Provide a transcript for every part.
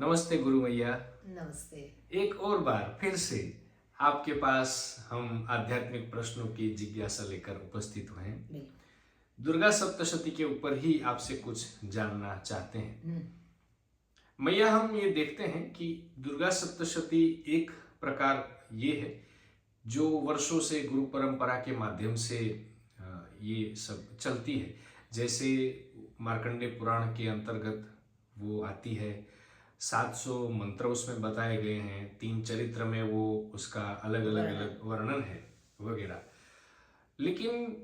नमस्ते गुरु मैया। नमस्ते। एक और बार फिर से आपके पास हम आध्यात्मिक प्रश्नों की जिज्ञासा लेकर उपस्थित हुए हैं। बिल्कुल। दुर्गा सप्तशती के ऊपर ही आपसे कुछ जानना चाहते हैं। हुँ, मैया, हम ये देखते हैं कि दुर्गा सप्तशती एक प्रकार ये है जो वर्षों से गुरु परंपरा के माध्यम से ये सब चलती है। जैसे मार्कंडेय पुराण के अंतर्गत वो आती है। 700 मंत्र उसमें बताए गए हैं, 3 चरित्र में वो उसका अलग अलग वर्णन। अलग वर्णन है वगैरह। लेकिन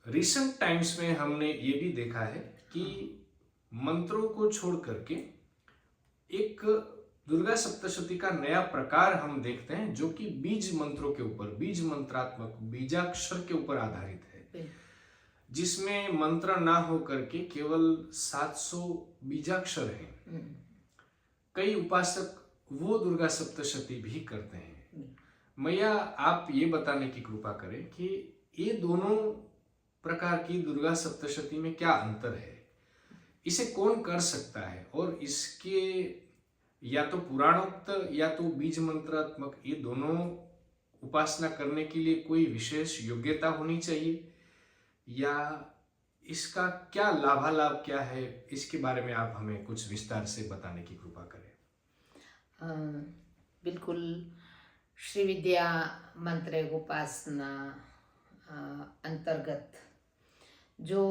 रिसेंट टाइम्स में हमने ये भी देखा है कि हाँ, मंत्रों को छोड़ करके एक दुर्गा सप्तशती का नया प्रकार हम देखते हैं जो कि बीज मंत्रों के ऊपर, बीज मंत्रात्मक बीजाक्षर के ऊपर आधारित है, बिल्कुल। जिसमें मंत्र ना हो करके केवल 700 बीजाक्षर हैं। हुँ, कई उपासक वो दुर्गा सप्तशती भी करते हैं। हुँ। मैया, आप ये बताने की कृपा करें कि ये दोनों प्रकार की दुर्गा सप्तशती में क्या अंतर है, इसे कौन कर सकता है, और इसके या तो पुराणोक्त या तो बीज मंत्रात्मक, ये दोनों उपासना करने के लिए कोई विशेष योग्यता होनी चाहिए, या इसका क्या लाभालाभ क्या है, इसके बारे में आप हमें कुछ विस्तार से बताने की कृपा करें। अ, बिल्कुल। श्री विद्या मंत्र उपासना अ, अंतर्गत जो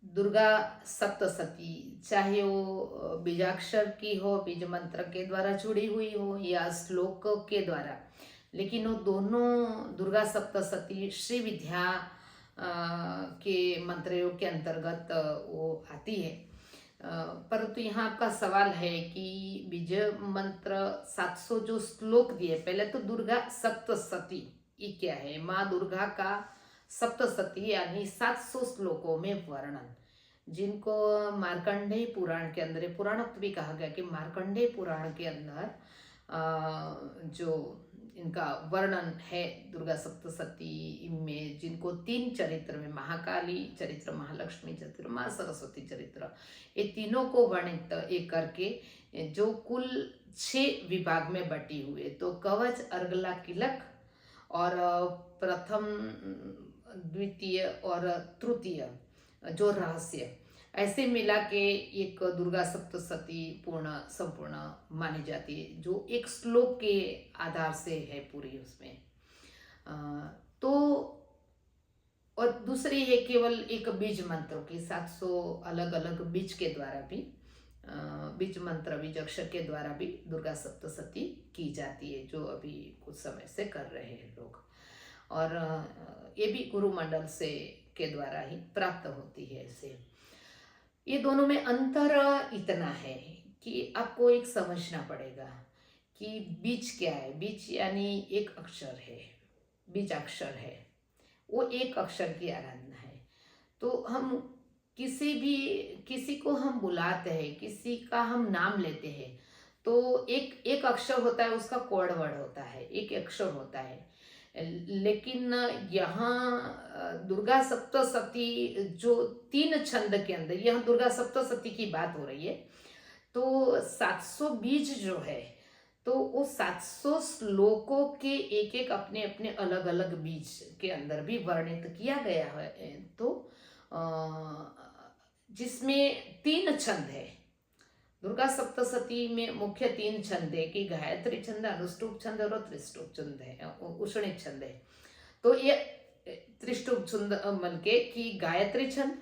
दुर्गा सप्तशती, चाहे वो बीजाक्षर की हो, बीज मंत्र के द्वारा जुड़ी हुई हो या श्लोक के द्वारा, लेकिन वो दोनों दुर्गा सप्तशती श्री विद्या के मंत्रों के अंतर्गत वो आती है। परंतु यहाँ आपका सवाल है कि बीज मंत्र 700 जो श्लोक दिए, पहले तो दुर्गा सप्तशती ये क्या है? माँ दुर्गा का सप्तशती यानी 700 श्लोकों में वर्णन, जिनको मार्कंडेय पुराण के अंदर, पुराणोक्त भी कहा गया कि मार्कंडेय पुराण के अंदर जो इनका वर्णन है दुर्गा सप्तशती में, जिनको 3 चरित्र में, महाकाली चरित्र, महालक्ष्मी चरित्र, माँ सरस्वती चरित्र, ये तीनों को वर्णित एक करके जो कुल 6 विभाग में बटी हुए, तो कवच, अर्गला, किलक और प्रथम, द्वितीय और तृतीय जो रहस्य, ऐसे मिला के एक दुर्गा सप्तशती पूर्ण संपूर्ण मानी जाती है, जो एक श्लोक के आधार से है पूरी उसमें। अ, तो और दूसरी है केवल एक बीज मंत्रों की 700 अलग अलग बीज के द्वारा भी, बीज मंत्र बीज अक्षर के द्वारा भी दुर्गा सप्तशती की जाती है, जो अभी कुछ समय से कर रहे हैं लोग। और ये भी गुरु मंडल से के द्वारा ही प्राप्त होती है। ऐसे ये दोनों में अंतर इतना है कि आपको एक समझना पड़ेगा कि बीज क्या है। बीज यानी एक अक्षर है, बीजाक्षर है, वो एक अक्षर की आराधना है। तो हम किसी को हम बुलाते हैं, किसी का हम नाम लेते हैं, तो एक एक अक्षर होता है, उसका कोड वर्ड होता है, एक अक्षर होता है। लेकिन यहाँ दुर्गा सप्तशती जो 3 छंद के अंदर, यह दुर्गा सप्तशती की बात हो रही है, तो 700 बीज जो है, तो वो 700 श्लोकों के एक एक अपने अपने अलग अलग बीज के अंदर भी वर्णित किया गया है। तो जिसमें 3 छंद है। दुर्गा सप्तशती में मुख्य 3 छंद है कि गायत्री छंद, अनुष्टुप छंद और त्रिष्टुप छंद है, उषणिक छंद है। तो ये त्रिष्टुप छंद मन के कि गायत्री छंद,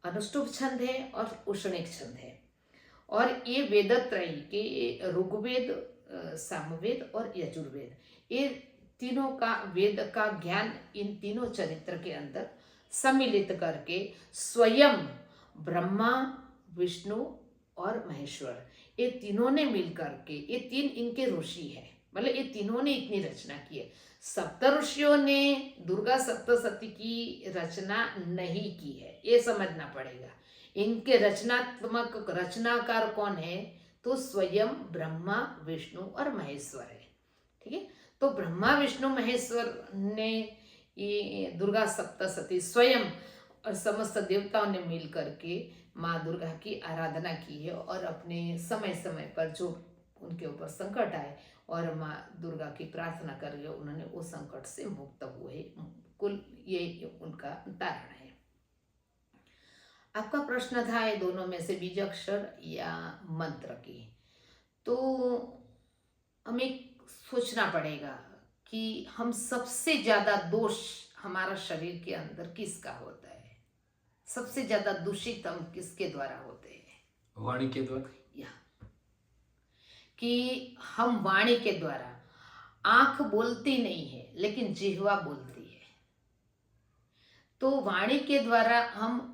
अनुष्टुप छंद है और उषणिक छंद है। और ये वेदत्रयी के ऋग्वेद, सामवेद और यजुर्वेद, ये तीनों का वेद का ज्ञान इन तीनों चरित्र के अंदर सम्मिलित करके स्वयं ब्रह्मा, विष्णु और महेश्वर, ये तीनों ने मिलकर के, ये 3 इनके ऋषि है, मतलब ये तीनों ने इतनी रचना की है। सप्त ऋषियों ने दुर्गा सप्तशती की रचना नहीं की है, ये समझना पड़ेगा। इनके रचनात्मक रचनाकार कौन है? तो स्वयं ब्रह्मा, विष्णु और महेश्वर है। ठीक है। तो ब्रह्मा, विष्णु, महेश्वर ने ये दुर्गा सप्तशती स्वयं और समस्त देवताओं ने मिल करके माँ दुर्गा की आराधना की है और अपने समय समय पर जो उनके ऊपर संकट आए और माँ दुर्गा की प्रार्थना करके उन्होंने वो संकट से मुक्त हुए। कुल ये उनका तारण है। आपका प्रश्न था ये दोनों में से बीजाक्षर या मंत्र की, तो हमें सोचना पड़ेगा कि हम सबसे ज्यादा दोष हमारा शरीर के अंदर किसका होता है, सबसे ज्यादा दूषित हम किसके द्वारा होते हैं? वाणी के द्वारा। या कि हम वाणी के द्वारा, आंख बोलती नहीं है लेकिन जिह्वा बोलती है, तो वाणी के द्वारा हम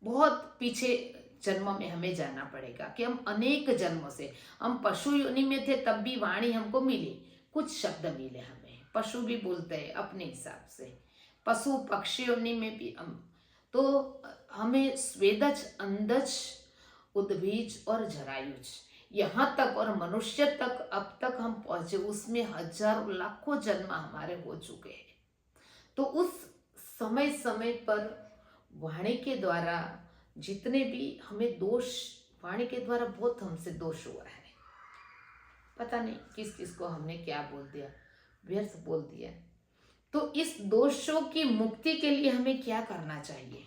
बहुत पीछे जन्म में हमें जाना पड़ेगा कि हम अनेक जन्मों से, हम पशु योनि में थे तब भी वाणी हमको मिली, कुछ शब्द मिले हमें, पशु भी बोलते हैं अपने हिसाब से, पशु पक्षी योनि में भी हम, तो हमें स्वेदज, अंदज, उद्भिज और जरायुज यहाँ तक और मनुष्य तक अब तक हम पहुंचे, उसमें हजारों लाखों जन्म हमारे हो चुके हैं। तो उस समय समय पर वाणी के द्वारा जितने भी हमें दोष, वाणी के द्वारा बहुत हमसे दोष हुआ है, पता नहीं किस किस को हमने क्या बोल दिया, व्यर्थ बोल दिया। तो इस दोषों की मुक्ति के लिए हमें क्या करना चाहिए?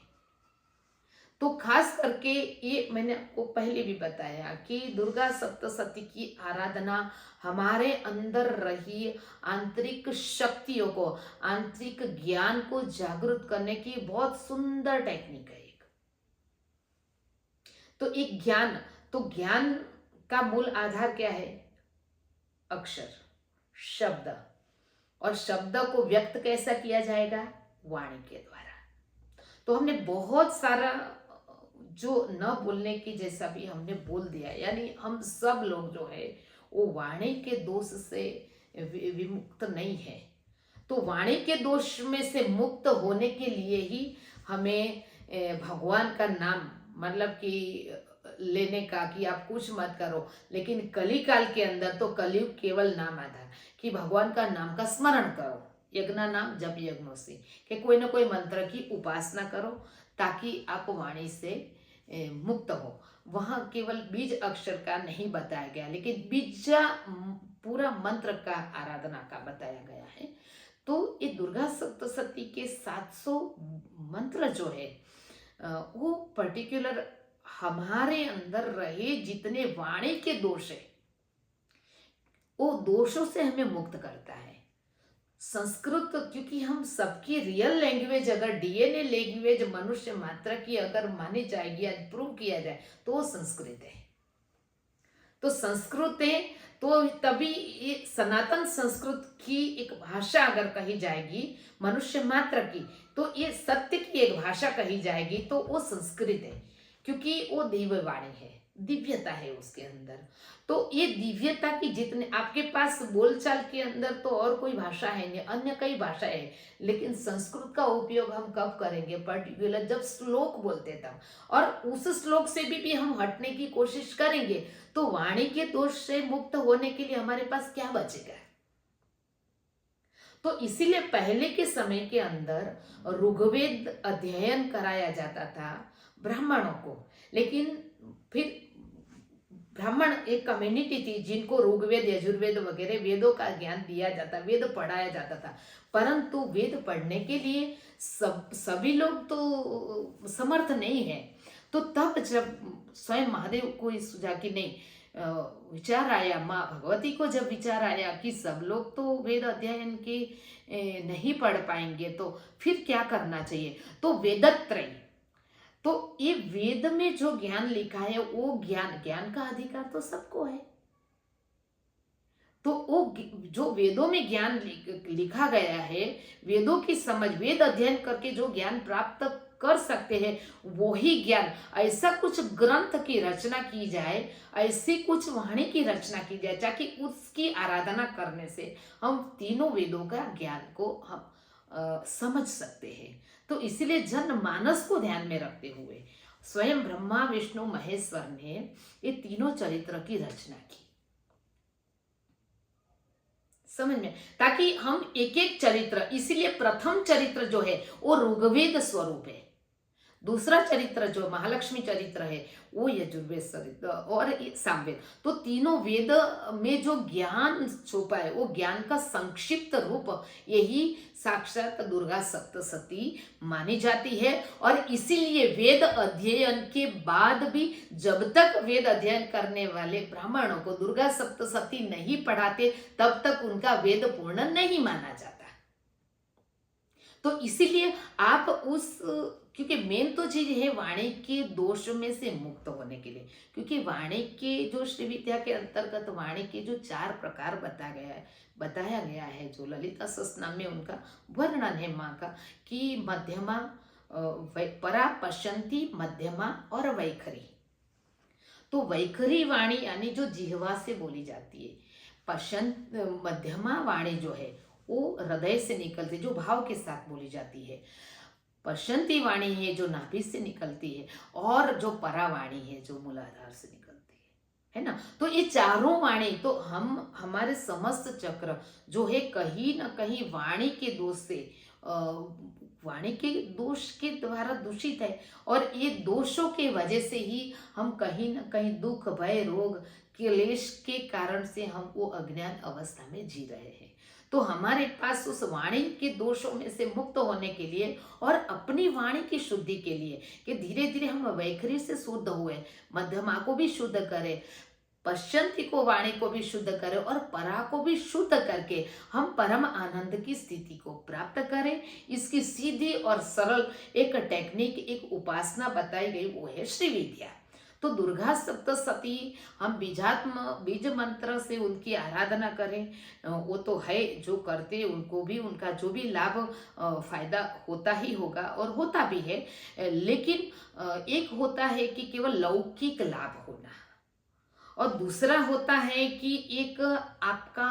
तो खास करके ये मैंने आपको पहले भी बताया कि दुर्गा सप्तशती की आराधना हमारे अंदर रही आंतरिक शक्तियों को, आंतरिक ज्ञान को जागृत करने की बहुत सुंदर टेक्निक है। तो एक ज्ञान, तो ज्ञान का मूल आधार क्या है? अक्षर, शब्द, और शब्द को व्यक्त कैसा किया जाएगा? वाणी के द्वारा। तो हमने बहुत सारा जो न बोलने की जैसा भी हमने बोल दिया, यानी हम सब लोग जो है वो वाणी के दोष से विमुक्त नहीं है। तो वाणी के दोष में से मुक्त होने के लिए ही हमें भगवान का नाम, मतलब कि लेने का, कि आप कुछ मत करो, लेकिन कली काल के अंदर तो कलयुग केवल नाम आधार, कि भगवान का नाम का स्मरण करो, यज्ञ नाम जप यज्ञों से, कि कोई ना कोई मंत्र की उपासना करो ताकि आप वाणी से मुक्त हो। वहाँ केवल बीज अक्षर का नहीं बताया गया, लेकिन बीजा पूरा मंत्र का आराधना का बताया गया है। तो ये दुर्गा सप्तशती के 700 मंत्र जो है वो पर्टिकुलर हमारे अंदर रहे जितने वाणी के दोष है वो दोषों से हमें मुक्त करता है। संस्कृत, क्योंकि हम सबकी रियल लैंग्वेज, अगर डीएनए लैंग्वेज मनुष्य मात्र की अगर मानी जाएगी, आज प्रूव किया जाए, तो वो संस्कृत है। तो संस्कृत है तो तभी ये सनातन संस्कृत की एक भाषा अगर कही जाएगी मनुष्य मात्र की, तो ये सत्य की एक भाषा कही जाएगी तो वो संस्कृत है, क्योंकि वो दिव्य वाणी है, दिव्यता है उसके अंदर। तो ये दिव्यता की जितने आपके पास बोलचाल के अंदर तो और कोई भाषा है नहीं, अन्य कई भाषा है, लेकिन संस्कृत का उपयोग हम कब करेंगे? पर्टिकुलर जब श्लोक बोलते तब, और उस श्लोक से भी हम हटने की कोशिश करेंगे तो वाणी के दोष से मुक्त होने के लिए हमारे पास क्या बचेगा? तो इसीलिए पहले के समय के अंदर ऋग्वेद अध्ययन कराया जाता था ब्राह्मणों को, लेकिन फिर ब्राह्मण एक कम्युनिटी थी जिनको ऋग्वेद, यजुर्वेद वगैरह वेदों का ज्ञान दिया जाता, वेद पढ़ाया जाता था, परंतु वेद पढ़ने के लिए सभी लोग तो समर्थ नहीं है। तो तब जब स्वयं महादेव को इस सुझा कि नहीं, विचार आया, माँ भगवती को जब विचार आया कि सब लोग तो वेद अध्ययन के नहीं पढ़ पाएंगे तो फिर क्या करना चाहिए? तो वेदत्रय, तो ये वेद में जो ज्ञान लिखा है वो ज्ञान का अधिकार तो सबको है। तो वो जो वेदों में ज्ञान लिखा गया है, वेदों की समझ, वेद अध्ययन करके जो ज्ञान प्राप्त कर सकते हैं वही ज्ञान, ऐसा कुछ ग्रंथ की रचना की जाए, ऐसी कुछ वाणी की रचना की जाए ताकि उसकी आराधना करने से हम तीनों वेदों का ज्ञान को हम समझ सकते हैं। तो इसलिए जनमानस को ध्यान में रखते हुए स्वयं ब्रह्मा विष्णु महेश्वर ने ये तीनों चरित्र की रचना की, समझ में, ताकि हम एक एक चरित्र, इसीलिए प्रथम चरित्र जो है वो ऋग्वेद स्वरूप है, दूसरा चरित्र जो महालक्ष्मी चरित्र है वो यजुर्वेद चरित्र और सामवेद। तो तीनों वेद में जो ज्ञान छुपा है वो ज्ञान का संक्षिप्त रूप यही साक्षात दुर्गा सप्तशती मानी जाती है। और इसीलिए वेद अध्ययन के बाद भी जब तक वेद अध्ययन करने वाले ब्राह्मणों को दुर्गा सप्तशती नहीं पढ़ाते तब तक उनका वेद पूर्ण नहीं माना जाता। तो इसीलिए आप उस, क्योंकि मेन तो चीज है वाणी के दोष में से मुक्त होने के लिए, क्योंकि वाणी के जो श्री विद्या के अंतर्गत वाणी के जो 4 प्रकार बताया गया है जो ललिता सहस्त्रनाम में उनका वर्णन है माँ का, कि मध्यमा, परा, पश्यंती, मध्यमा और वैखरी। तो वैखरी वाणी यानी जो जिह्वा से बोली जाती है, मध्यमा वाणी जो है वो हृदय से निकलती, जो भाव के साथ बोली जाती है। पश्यंती वाणी है जो नाभि से निकलती है, और जो परावाणी है जो मूलाधार से निकलती है ना। तो ये चारों वाणी तो हमारे समस्त चक्र जो है कहीं ना कहीं वाणी के दोष से, वाणी के दोष के द्वारा दूषित है, और ये दोषों के वजह से ही हम कहीं ना कहीं दुख, भय, रोग, क्लेश के कारण से हम वो अज्ञान अवस्था में जी रहे हैं। तो हमारे पास उस वाणी के दोषों में से मुक्त होने के लिए और अपनी वाणी की शुद्धि के लिए कि धीरे धीरे हम वैखरी से शुद्ध हुए, मध्यमा को भी शुद्ध करें, पश्चंती को वाणी को भी शुद्ध करें और परा को भी शुद्ध करके हम परम आनंद की स्थिति को प्राप्त करें। इसकी सीधी और सरल एक टेक्निक, एक उपासना बताई गई, वो है श्री विद्या। तो दुर्गा सप्तशती हम बीज मंत्र से उनकी आराधना करें, वो तो है, जो करते उनको भी उनका जो भी लाभ फायदा होता ही होगा और होता भी है। लेकिन एक होता है कि केवल लौकिक लाभ होना, और दूसरा होता है कि एक आपका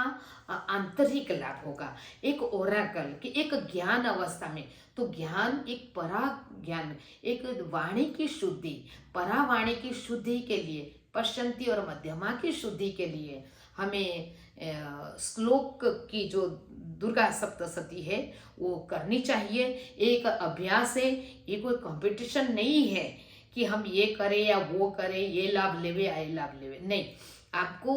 आंतरिक लाभ होगा, एक ओराकल कि एक ज्ञान अवस्था में। तो ज्ञान एक परा ज्ञान, एक वाणी की शुद्धि, परा वाणी की शुद्धि के लिए, पश्चंती और मध्यमा की शुद्धि के लिए हमें श्लोक की जो दुर्गा सप्तशती है वो करनी चाहिए। एक अभ्यास है, ये कोई कंपटीशन नहीं है कि हम ये करें या वो करें, ये लाभ लेवे या ये लाभ लेवे, नहीं। आपको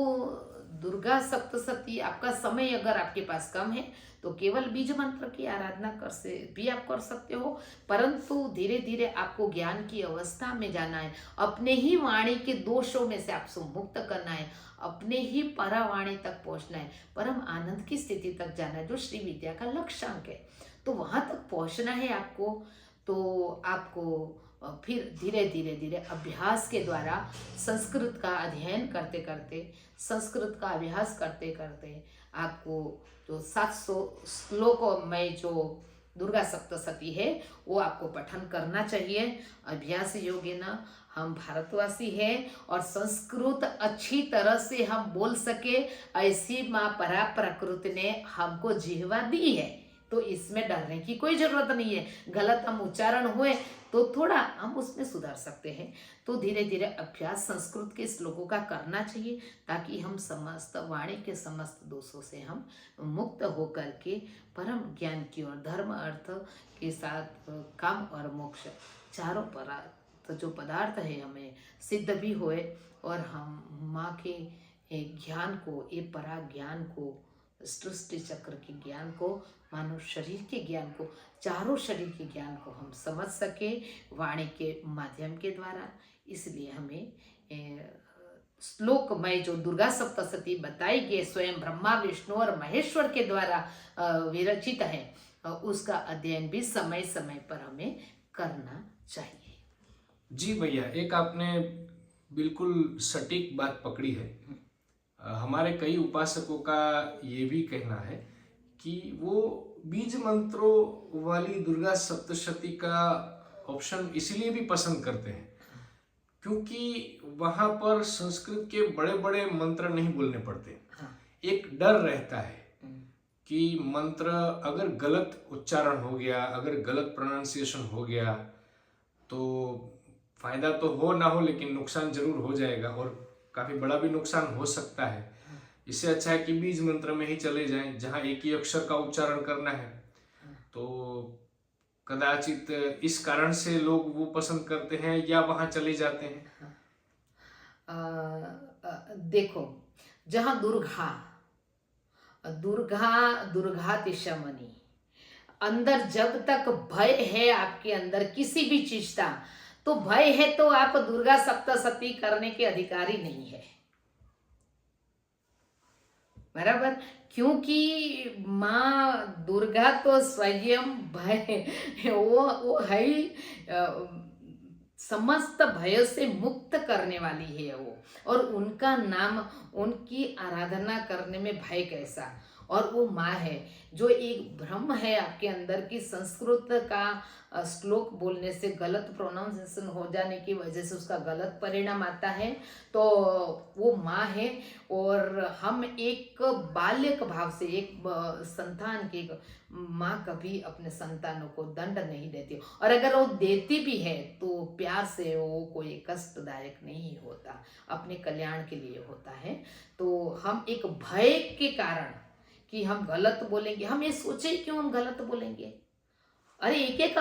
दुर्गा सप्तशती, आपका समय अगर आपके पास कम है तो केवल बीज मंत्र की आराधना भी आप कर सकते हो, परंतु धीरे धीरे आपको ज्ञान की अवस्था में जाना है, अपने ही वाणी के दोषों में से आपको मुक्त करना है, अपने ही परावाणी तक पहुंचना है, परम आनंद की स्थिति तक जाना है, जो श्री विद्या का लक्ष्यांक है। तो वहां तक पहुंचना है आपको। तो आपको फिर धीरे धीरे अभ्यास के द्वारा संस्कृत का अध्ययन करते करते, संस्कृत का अभ्यास करते करते आपको जो 700 श्लोकों में जो दुर्गा सप्तशती है वो आपको पठन करना चाहिए। अभ्यास योग्य न हम भारतवासी हैं और संस्कृत अच्छी तरह से हम बोल सके, ऐसी माँ परा प्रकृति ने हमको जिह्वा दी है, तो इसमें डरने की कोई जरूरत नहीं है। गलत हम उच्चारण हुए तो थोड़ा हम उसमें सुधार सकते हैं। तो धीरे धीरे अभ्यास संस्कृत के श्लोकों का करना चाहिए, ताकि हम समस्त वाणी के समस्त दोषों से हम मुक्त होकर के परम ज्ञान की ओर, धर्म अर्थ के साथ काम और मोक्ष चारों पदार्थ जो पदार्थ है हमें सिद्ध भी होए, और हम माँ के ज्ञान को, ये परा ज्ञान को, सृष्टि चक्र के ज्ञान को, मानव शरीर के ज्ञान को, चारों शरीर के ज्ञान को हम समझ सके वाणी के माध्यम के द्वारा। इसलिए हमें श्लोक में जो दुर्गा सप्तशती बताई गई स्वयं ब्रह्मा, विष्णु और महेश्वर के द्वारा विरचित है, उसका अध्ययन भी समय समय पर हमें करना चाहिए। जी भैया, एक आपने बिल्कुल सटीक बात पकड़ी है। हमारे कई उपासकों का ये भी कहना है कि वो बीज मंत्रों वाली दुर्गा सप्तशती का ऑप्शन इसलिए भी पसंद करते हैं क्योंकि वहां पर संस्कृत के बड़े बड़े मंत्र नहीं बोलने पड़ते। एक डर रहता है कि मंत्र अगर गलत उच्चारण हो गया, अगर गलत प्रोनाउंसिएशन हो गया तो फायदा तो हो ना हो लेकिन नुकसान जरूर हो जाएगा, और काफी बड़ा भी नुकसान हो सकता है। इससे अच्छा है कि बीज मंत्र में ही चले जाएं, जहां एक ही अक्षर का उच्चारण करना है। तो कदाचित इस कारण से लोग वो पसंद करते हैं या वहां चले जाते हैं? देखो, जहाँ दुर्गा दुर्गा दुर्गातिशमनी, अंदर जब तक भय है आपके अंदर किसी भी चीज का, तो भय है तो आप दुर्गा सप्तशती करने के अधिकारी नहीं है, बराबर। क्योंकि माँ दुर्गा तो स्वयं भय, वो है ही, समस्त भयों से मुक्त करने वाली है वो। और उनका नाम, उनकी आराधना करने में भय कैसा। और वो माँ है, जो एक भ्रम है आपके अंदर की संस्कृत का श्लोक बोलने से गलत प्रोनाउंसिएशन हो जाने की वजह से उसका गलत परिणाम आता है, तो वो माँ है। और हम एक बाल्यक भाव से, एक संतान की माँ कभी अपने संतानों को दंड नहीं देती, और अगर वो देती भी है तो प्यार से, वो कोई कष्टदायक नहीं होता, अपने कल्याण के लिए होता है। तो हम एक भय के कारण कि हम गलत बोलेंगे, हम ये सोचे क्यों हम गलत बोलेंगे। अरे एक एक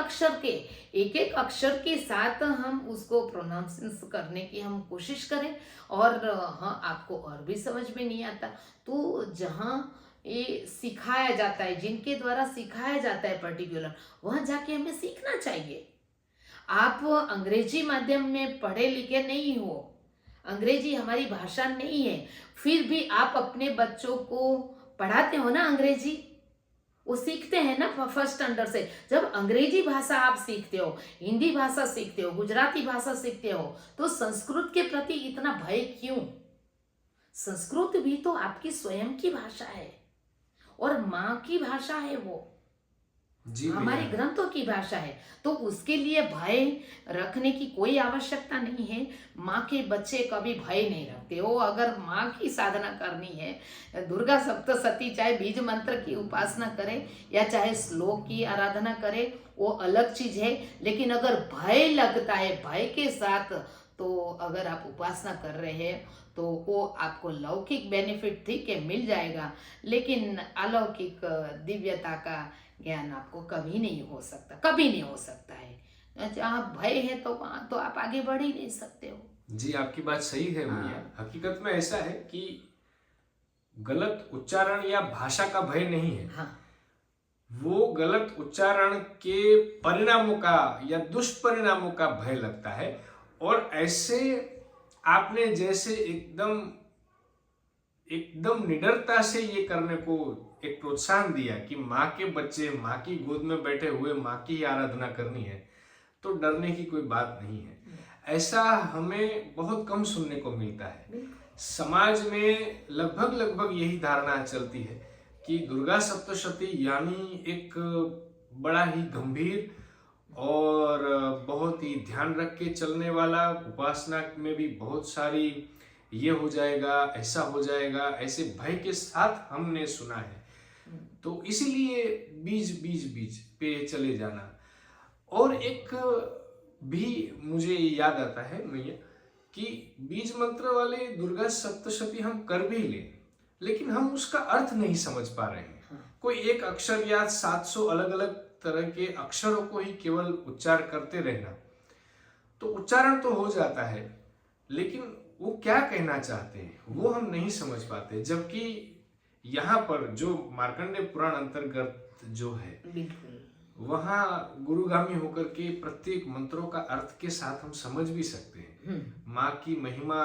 अक्षर के साथ हम उसको प्रोनाउंसिएशन करने की हम कोशिश करें। और हाँ, आपको और भी समझ में नहीं आता तो जहाँ ये सिखाया जाता है, जिनके द्वारा सिखाया जाता है पर्टिकुलर, वहाँ जाके हमें सीखना चाहिए। आप अंग्रेजी माध्यम में पढ़े लिखे नहीं हो, अंग्रेजी हमारी भाषा नहीं है, फिर भी आप अपने बच्चों को पढ़ाते हो ना अंग्रेजी, वो सीखते हैं ना फर्स्ट स्टैंडर्ड से। जब अंग्रेजी भाषा आप सीखते हो, हिंदी भाषा सीखते हो, गुजराती भाषा सीखते हो, तो संस्कृत के प्रति इतना भय क्यों। संस्कृत भी तो आपकी स्वयं की भाषा है और माँ की भाषा है, वो जी हमारे भैया। ग्रंथों की भाषा है, तो उसके लिए भय रखने की कोई आवश्यकता नहीं है। माँ के बच्चे कभी भय नहीं रखते हो। अगर माँ की साधना करनी है, दुर्गा सप्तशती, चाहे बीज मंत्र की उपासना करे या चाहे श्लोक की आराधना करे, वो अलग चीज है। लेकिन अगर भय लगता है, भय के साथ, तो अगर आप उपासना कर रहे हैं तो वो आपको लौकिक बेनिफिट ठीक है मिल जाएगा, लेकिन अलौकिक दिव्यता का ज्ञान आपको कभी नहीं हो सकता, कभी नहीं हो सकता है। जहाँ भय है तो वहाँ तो आप आगे बढ़ ही नहीं सकते हो। जी, आपकी बात सही है भैया। हाँ। हकीकत में ऐसा है कि गलत उच्चारण या भाषा का भय नहीं है, हाँ। वो गलत उच्चारण के परिणामों का या दुष्परिणामों का भय लगता है। और ऐसे आपने जैसे एकदम एकदम निडरता से ये करने को एक प्रोत्साहन दिया कि माँ के बच्चे माँ की गोद में बैठे हुए माँ की ही आराधना करनी है, तो डरने की कोई बात नहीं है। ऐसा हमें बहुत कम सुनने को मिलता है। समाज में लगभग लगभग यही धारणा चलती है कि दुर्गा सप्तशती यानी एक बड़ा ही गंभीर और बहुत ही ध्यान रख के चलने वाला, उपासना में भी बहुत सारी ये हो जाएगा, ऐसा हो जाएगा, ऐसे भय के साथ हमने सुना है। तो इसीलिए बीज बीज बीज पे चले जाना। और एक भी मुझे याद आता है भैया कि बीज मंत्र वाले दुर्गा सप्तशती हम कर भी लें, लेकिन हम उसका अर्थ नहीं समझ पा रहे हैं। कोई एक अक्षर या 700 अलग अलग तरह के अक्षरों को ही केवल उच्चार करते रहना, तो उच्चारण तो हो जाता है, लेकिन वो क्या कहना चाहते हैं वो हम नहीं समझ पाते। जबकि यहाँ पर जो मार्कंडेय पुराण अंतर्गत जो है, बिल्कुल वहाँ गुरुगामी होकर के प्रत्येक मंत्रों का अर्थ के साथ हम समझ भी सकते हैं, माँ की महिमा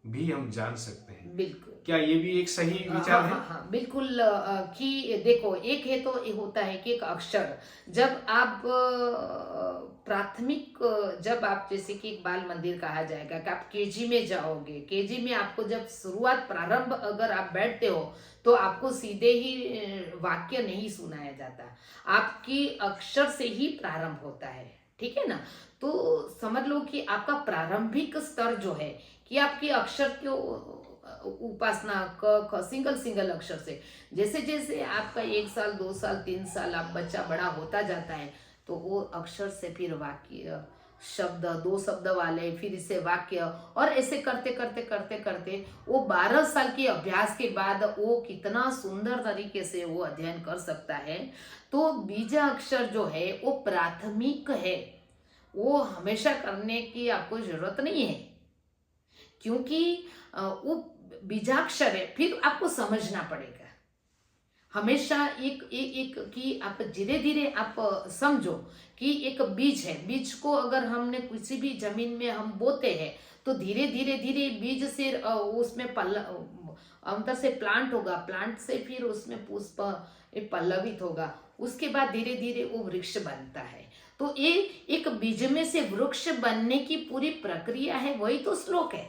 भी हम जान सकते हैं। बिल्कुल। क्या ये भी एक सही विचार है? हाँ, बिल्कुल। कि देखो, एक है तो ये होता है कि एक अक्षर, जब आप प्राथमिक, जब आप जैसे कि एक बाल मंदिर कहा जाएगा कि आप केजी में जाओगे, केजी में आपको जब शुरुआत प्रारंभ अगर आप बैठते हो तो आपको सीधे ही वाक्य नहीं सुनाया जाता, आपकी अक्षर से ही प्रारंभ होता है, ठीक है ना। तो समझ लो कि आपका प्रारंभिक स्तर जो है कि आपकी अक्षर को उपासना क सिंगल सिंगल अक्षर से, जैसे जैसे आपका 1 साल 2 साल 3 साल आप बच्चा बड़ा होता जाता है, तो वो अक्षर से फिर वाक्य शब्द, 2 शब्द वाले, फिर इसे वाक्य, और ऐसे करते करते करते करते वो 12 साल के अभ्यास के बाद वो कितना सुंदर तरीके से वो अध्ययन कर सकता है। तो बीजाक्षर जो है वो प्राथमिक है, वो हमेशा करने की आपको जरूरत नहीं है, क्योंकि वो बीजाक्षर है, फिर आपको समझना पड़ेगा। हमेशा एक कि आप धीरे धीरे आप समझो कि एक बीज है, बीज को अगर हमने किसी भी जमीन में हम बोते हैं तो धीरे धीरे धीरे बीज से उसमें अंदर से प्लांट होगा, प्लांट से फिर उसमें पुष्प पल्लवित होगा, उसके बाद धीरे धीरे वो वृक्ष बनता है। तो ये एक बीज में से वृक्ष बनने की पूरी प्रक्रिया है, वही तो श्लोक है।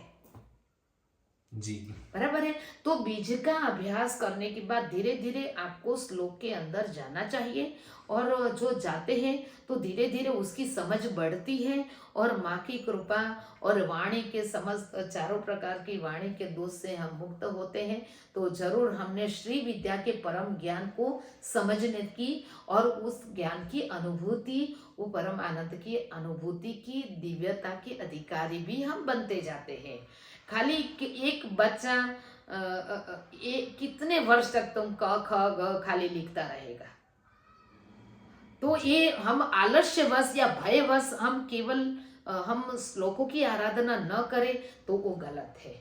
जी बराबर है। तो बीज का अभ्यास करने के बाद धीरे धीरे आपको श्लोक के अंदर जाना चाहिए, और जो जाते हैं तो धीरे धीरे उसकी समझ बढ़ती है, और माँ की कृपा और वाणी के समस्त चारों प्रकार की वाणी के दोष से हम मुक्त होते हैं। तो जरूर हमने श्री विद्या के परम ज्ञान को समझने की और उस ज्ञान की अनुभूति, वो परम आनंद की अनुभूति की दिव्यता के अधिकारी भी हम बनते जाते हैं। खाली एक बच्चा कितने वर्ष तक तुम क ख ग खाली लिखता रहेगा? तो ये हम आलस्यवश या भयवश हम केवल हम श्लोकों की आराधना न करें तो वो गलत है।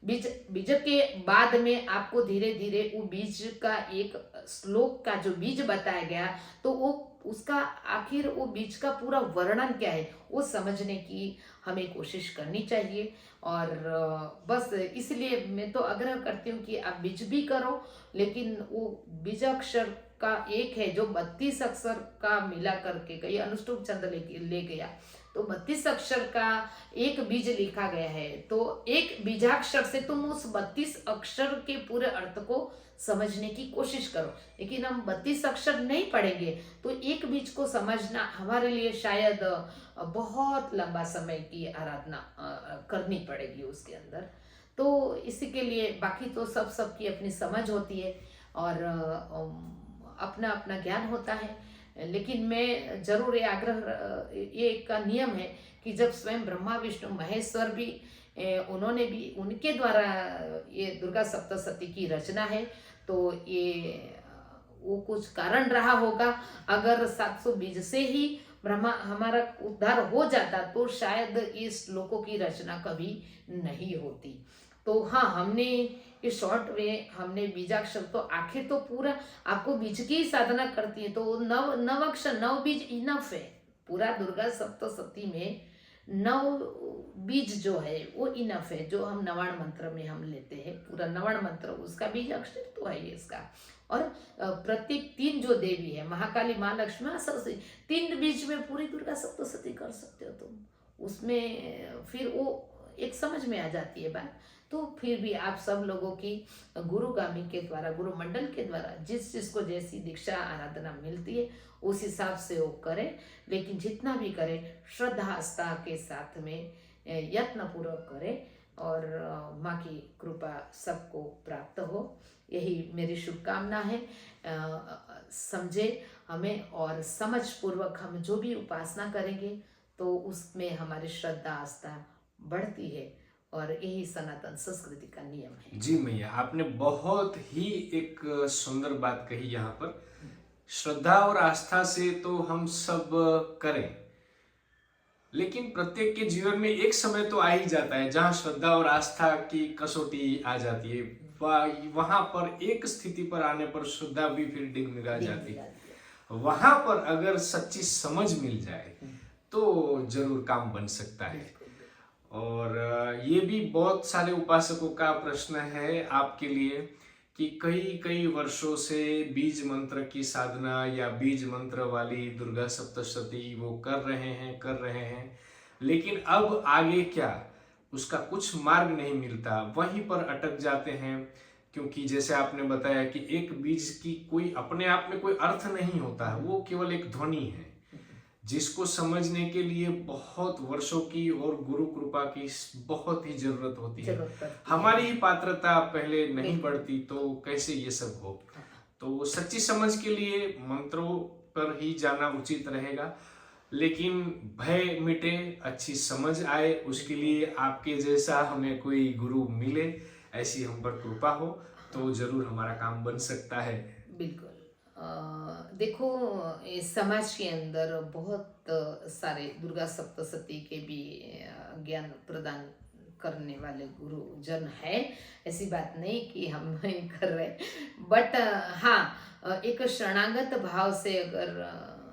बीज के बाद में आपको धीरे धीरे वो बीज का एक श्लोक का जो बीज बताया गया, तो वो उसका आखिर वो बीज का पूरा वर्णन क्या है वो समझने की हमें कोशिश करनी चाहिए। और बस इसलिए मैं तो आग्रह करती हूँ कि आप बीज भी करो, लेकिन वो बीजाक्षर का एक है जो 32 अक्षर का मिला करके कई अनुष्टुप छंद ले गया, तो 32 अक्षर का एक बीज लिखा गया है। तो एक बीजाक्षर से तुम उस 32 अक्षर के पूरे अर्थ को समझने की कोशिश करो, लेकिन हम 32 अक्षर नहीं पढ़ेंगे तो एक बीज को समझना हमारे लिए शायद बहुत लंबा समय की आराधना करनी पड़ेगी उसके अंदर। तो इसी के लिए बाकी तो सबकी अपनी समझ होती है और अपना अपना ज्ञान होता है, लेकिन मैं जरूर ये आग्रह, ये का नियम है कि जब स्वयं ब्रह्मा विष्णु महेश्वर भी उन्होंने भी उनके द्वारा ये दुर्गा सप्तशती की रचना है, तो ये वो कुछ कारण रहा होगा। अगर 700 बीज से ही ब्रह्मा हमारा उद्धार हो जाता तो शायद इस श्लोकों की रचना कभी नहीं होती। तो हाँ, हमने ये शॉर्ट वे हमने बीजाक्षर, तो आखिर तो पूरा आपको बीज की साधना करती है तो नव अक्षर 9 बीज इनफ है। पूरा दुर्गा सप्तशती में 9 बीज जो है वो इनफ है, जो हम नवाण मंत्र में हम लेते हैं। पूरा नवाण मंत्र उसका बीज अक्षर तो है इसका। और प्रत्येक 3 जो देवी है, महाकाली, माँ लक्ष्मी, माँ सरस्वती, 3 बीज में पूरी दुर्गा सप्तशती कर सकते हो तुम। उसमें फिर वो एक समझ में आ जाती है बात। तो फिर भी आप सब लोगों की गुरुगामी के द्वारा, गुरु मंडल के द्वारा जिस जिसको जैसी दीक्षा आराधना मिलती है उस हिसाब से वो करें, लेकिन जितना भी करें श्रद्धा आस्था के साथ में यत्न पूर्वक करें, और माँ की कृपा सबको प्राप्त हो, यही मेरी शुभकामना है। समझे हमें और समझ पूर्वक हम जो भी उपासना करेंगे तो उसमें हमारी श्रद्धा आस्था बढ़ती है, और यही सनातन संस्कृति का नियम है। जी मैया, आपने बहुत ही एक सुंदर बात कही। यहाँ पर श्रद्धा और आस्था से तो हम सब करें, लेकिन प्रत्येक के जीवन में एक समय तो आ ही जाता है जहाँ श्रद्धा और आस्था की कसौटी आ जाती है। वहां पर एक स्थिति पर आने पर श्रद्धा भी फिर डिगमिगा जाती है। वहां पर अगर सच्ची समझ मिल जाए तो जरूर काम बन सकता है। और ये भी बहुत सारे उपासकों का प्रश्न है आपके लिए कि कई वर्षों से बीज मंत्र की साधना या बीज मंत्र वाली दुर्गा सप्तशती वो कर रहे हैं, लेकिन अब आगे क्या, उसका कुछ मार्ग नहीं मिलता, वहीं पर अटक जाते हैं। क्योंकि जैसे आपने बताया कि एक बीज की कोई अपने आप में कोई अर्थ नहीं होता है, वो केवल एक ध्वनि है जिसको समझने के लिए बहुत वर्षों की और गुरु कृपा की बहुत ही जरूरत होती है। हमारी ही पात्रता पहले नहीं बढ़ती तो कैसे ये सब हो। तो सच्ची समझ के लिए मंत्रों पर ही जाना उचित रहेगा। लेकिन भय मिटे, अच्छी समझ आए, उसके लिए आपके जैसा हमें कोई गुरु मिले, ऐसी हम पर कृपा हो तो हाँ, जरूर हमारा काम बन सकता है। बिल्कुल। देखो, इस समाज के अंदर बहुत सारे दुर्गा सप्तशती के भी ज्ञान प्रदान करने वाले गुरुजन है। ऐसी बात नहीं कि हम नहीं कर रहे, बट हाँ, एक शरणागत भाव से अगर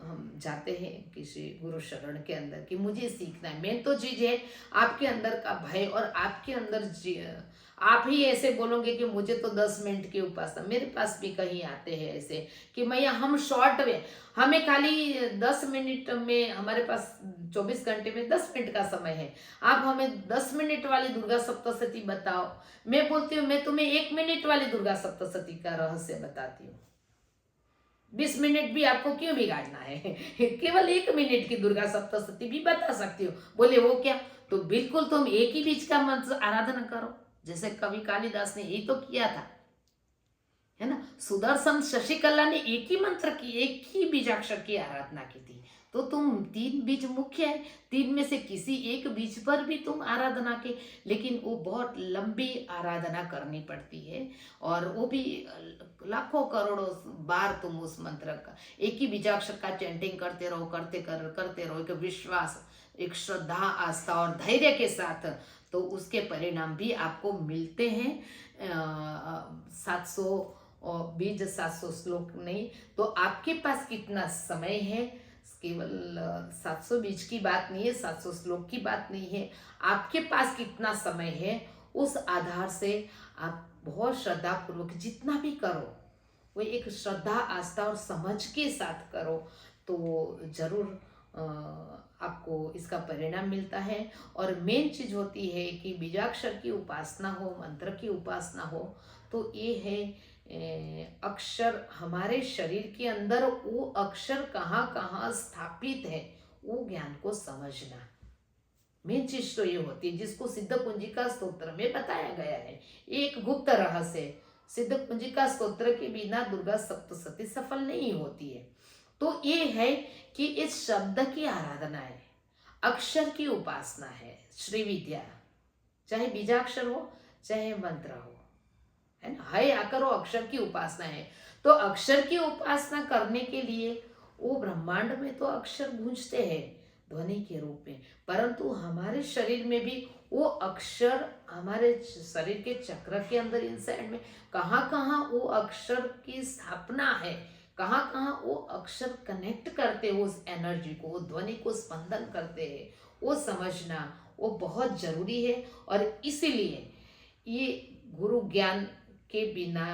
हम जाते हैं किसी गुरु शरण के अंदर कि मुझे सीखना है, मेन तो चीज़ है आपके अंदर का भय, और आपके अंदर आप ही ऐसे बोलोगे कि मुझे तो 10 मिनट की उपासना, मेरे पास भी कहीं आते हैं ऐसे कि मैया हम शॉर्ट में, हमें खाली 10 मिनट में, हमारे पास 24 घंटे में 10 मिनट का समय है, आप हमें 10 मिनट वाली दुर्गा सप्तशती बताओ। मैं बोलती हूँ मैं तुम्हें 1 मिनट वाली दुर्गा सप्तशती का रहस्य बताती हूँ। 20 मिनट भी आपको क्यों बिगाड़ना है केवल 1 मिनट की दुर्गा सप्तशती भी बता सकती हो। बोले वो क्या? तो बिल्कुल तुम एक ही बीज का मंत्र आराधना करो, जैसे कवि कालिदास ने यही तो किया था, है ना। सुदर्शन शशिकला ने एक ही मंत्र की, एक ही बीजाक्षर की आराधना की थी। तो तुम 3 बीज मुख्य है, 3 में से किसी एक बीज पर भी तुम आराधना के, लेकिन वो बहुत लंबी आराधना करनी पड़ती है, और वो भी लाखों करोड़ों बार तुम उस मंत्र का एक ही बीजाक्षर का चैंटिंग करते रहो, करते रहो, एक विश्वास, एक श्रद्धा, आस्था और धैर्य के साथ, तो उसके परिणाम भी आपको मिलते हैं। 700 और बीज, 700 श्लोक नहीं, तो आपके पास कितना समय है, केवल 700 बीज की बात नहीं है, 700 श्लोक की बात नहीं है, आपके पास कितना समय है, उस आधार से आप बहुत श्रद्धा पूर्वक जितना भी करो, वो एक श्रद्धा, आस्था और समझ के साथ करो, तो जरूर आपको इसका परिणाम मिलता है। और मेन चीज होती है कि बीजाक्षर की उपासना हो, मंत्र की उपासना हो, तो ये है अक्षर हमारे शरीर के अंदर, वो अक्षर कहाँ कहाँ स्थापित है, वो ज्ञान को समझना। मेन चीज तो ये होती है, जिसको सिद्ध कुंजिका स्तोत्र में बताया गया है, एक गुप्त रहस्य। सिद्ध कुंजिका स्तोत्र के बिना दुर्गा सप्तशती सफल नहीं होती है। तो ये है कि इस शब्द की आराधना है, अक्षर की उपासना है, श्री विद्या, चाहे बीजाक्षर हो चाहे मंत्र हो, है ना, है आकर वो अक्षर की उपासना है। तो अक्षर की उपासना करने के लिए वो ब्रह्मांड में तो अक्षर गूंजते हैं ध्वनि के रूप में, परंतु हमारे शरीर में भी वो अक्षर, हमारे शरीर के चक्र के अंदर, इनसाइड में कहाँ कहाँ वो अक्षर की स्थापना है, कहाँ कहाँ वो अक्षर कनेक्ट करते हैं उस एनर्जी को, वो ध्वनि को स्पंदन करते हैं, वो समझना वो बहुत जरूरी है। और इसीलिए ये गुरु ज्ञान के बिना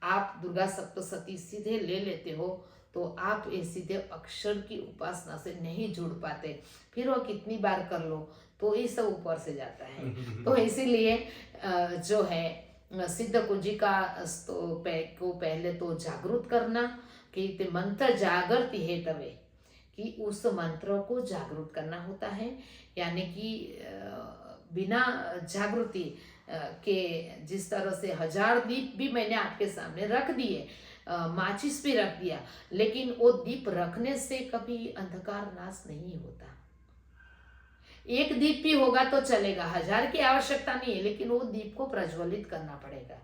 आप दुर्गा सप्तशती सीधे ले लेते हो, तो आप ये सीधे अक्षर की उपासना से नहीं जुड़ पाते, फिर वो कितनी बार कर लो तो ये सब ऊपर से जाता है। तो इसीलिए जो है सिद्ध कुंजिका को पहले तो जागृत करना, कि ते मंत्र जागृति है तवे, कि उस मंत्र को जागृत करना होता है, यानी कि बिना जागृति के, जिस तरह से 1000 दीप भी मैंने आपके सामने रख दिए, माचिस भी रख दिया, लेकिन वो दीप रखने से कभी अंधकार नाश नहीं होता। एक दीप भी होगा तो चलेगा, 1000 की आवश्यकता नहीं है, लेकिन वो दीप को प्रज्वलित करना पड़ेगा।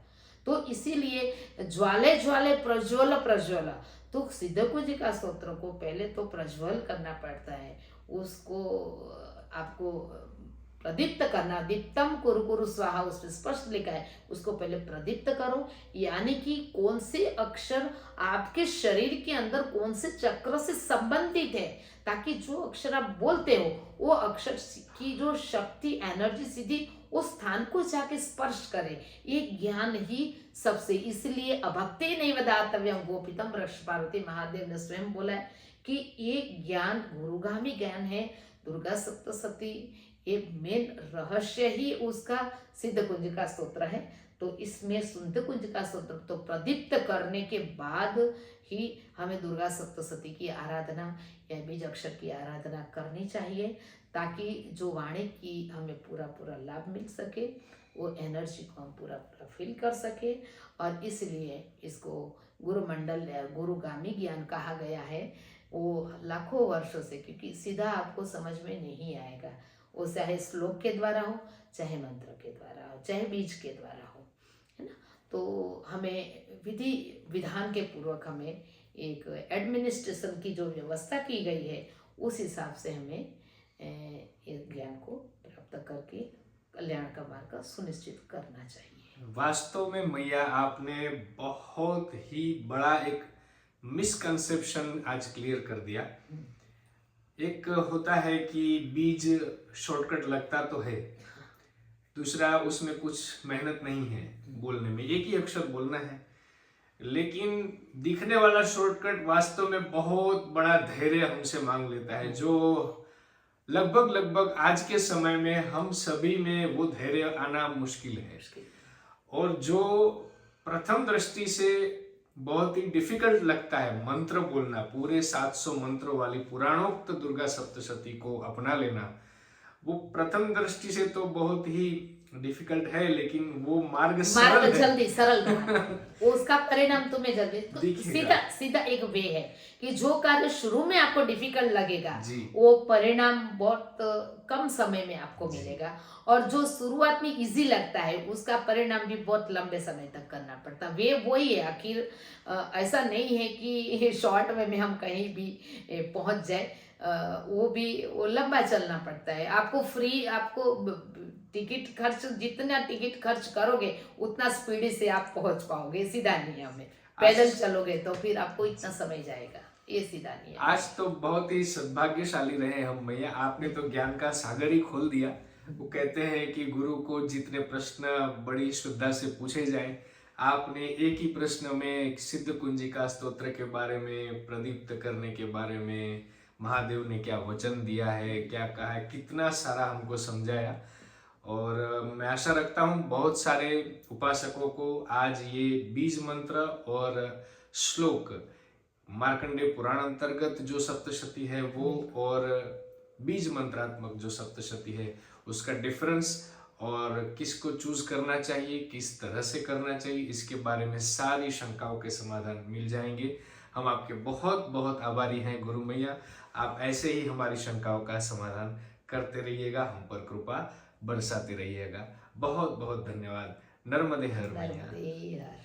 तो इसीलिए ज्वाले ज्वाले प्रज्वल प्रज्वल, तो सिद्ध कुंजिका स्तोत्र को पहले तो प्रज्वल करना पड़ता है, उसको आपको प्रदीप्त करना, दीप्तम कुरु कुरु स्वाहा, उसमें स्पष्ट लिखा है, उसको पहले प्रदीप्त करो, यानी कि कौन से अक्षर आपके शरीर के अंदर कौन से चक्र से संबंधित है, ताकि जो अक्षर आप बोलते हो वो अक्षर की जो शक्ति, एनर्जी सीधी उस स्थान को जाके स्पर्श करे। ये ज्ञान ही सबसे, इसलिए अभक्ति नहीं वदातव्यम गोपितम रक्ष पार्वती, महादेव ने स्वयं बोला है कि ये ज्ञान गुरुगामी ज्ञान है। दुर्गा सप्तशती ये मेन रहस्य ही उसका सिद्ध कुंजिका स्तोत्र है। तो इसमें सिद्ध कुंजिका स्तोत्र तो प्रदीप्त करने के बाद ही हमें दुर्गा सप्तशती की आराधना या बीज अक्षर की आराधना करनी चाहिए, ताकि जो वाणी की हमें पूरा पूरा लाभ मिल सके, वो एनर्जी को हम पूरा पूरा फील कर सके। और इसलिए इसको गुरुमंडल या गुरुगामी ज्ञान कहा गया है। वो लाखों वर्षों से, क्योंकि सीधा आपको समझ में नहीं आएगा। वो चाहे श्लोक के द्वारा हो, चाहे मंत्र के द्वारा हो, चाहे बीज के द्वारा हो, है ना। तो हमें विधि विधान के पूर्वक हमें एक एडमिनिस्ट्रेशन की जो व्यवस्था की गई है, उस हिसाब से हमें इस ज्ञान को प्राप्त करके कल्याण का मार्ग सुनिश्चित करना चाहिए। वास्तव में मैया आपने बहुत ही बड़ा एक मिसकंसेप्शन आज क्लियर कर दिया। एक होता है कि बीज शॉर्टकट लगता तो है, दूसरा उसमें कुछ मेहनत नहीं है, बोलने में एक ही अक्षर बोलना है, लेकिन दिखने वाला शॉर्टकट वास्तव में बहुत बड़ा धैर्य हमसे मांग लेता है, जो लगभग आज के समय में हम सभी में वो धैर्य आना मुश्किल है। और जो प्रथम दृष्टि से बहुत ही डिफिकल्ट लगता है मंत्र बोलना, पूरे 700 मंत्रों वाली पुराणोक्त दुर्गा सप्तशती को अपना लेना, वो प्रथम दृष्टि से तो बहुत ही डिफिकल्ट है, लेकिन वो मार्ग सरल है। जल्दी सरल वो उसका परिणाम तुम्हें जल्दी दिखेगा। सीधा एक वे है कि जो कार्य शुरू में आपको डिफिकल्ट लगेगा, जी। वो परिणाम बहुत कम समय में आपको मिलेगा, और जो शुरुआत में इजी लगता है उसका परिणाम भी बहुत लंबे समय तक करना पड़ता है। वे वही है आखिर, ऐसा नहीं है कि शॉर्ट में हम कहीं भी पहुंच जाए, वो लंबा चलना पड़ता है। आपको फ्री, आपको टिकट खर्च, जितना टिकट खर्च करोगे उतना स्पीडी से आप पहुंच पाओगे, सीधा नियम है। पैदल चलोगे तो फिर आपको इतना समय जाएगा, ये सीधा नियम। आज तो बहुत ही सौभाग्यशाली रहे हम मैया, आपने तो ज्ञान का सागर ही खोल दिया। वो कहते हैं कि गुरु को जितने प्रश्न बड़ी श्रद्धा से पूछे जाएं, आपने एक ही प्रश्न में सिद्ध कुंजिका स्तोत्र के बारे में, प्रदीप्त करने के बारे में, महादेव ने क्या वचन दिया है, क्या कहा है, कितना सारा हमको समझाया। और मैं आशा रखता हूँ बहुत सारे उपासकों को आज ये बीज मंत्र और श्लोक, मार्कंडेय पुराण अंतर्गत जो सप्तशती है वो, और बीज मंत्रात्मक जो सप्तशती है उसका डिफरेंस, और किसको चूज करना चाहिए, किस तरह से करना चाहिए, इसके बारे में सारी शंकाओं के समाधान मिल जाएंगे। हम आपके बहुत बहुत आभारी हैं गुरु मैया। आप ऐसे ही हमारी शंकाओं का समाधान करते रहिएगा, हम पर कृपा बरसाते रहिएगा। बहुत बहुत धन्यवाद। नर्मदे हर मैया। नर्मदे हर।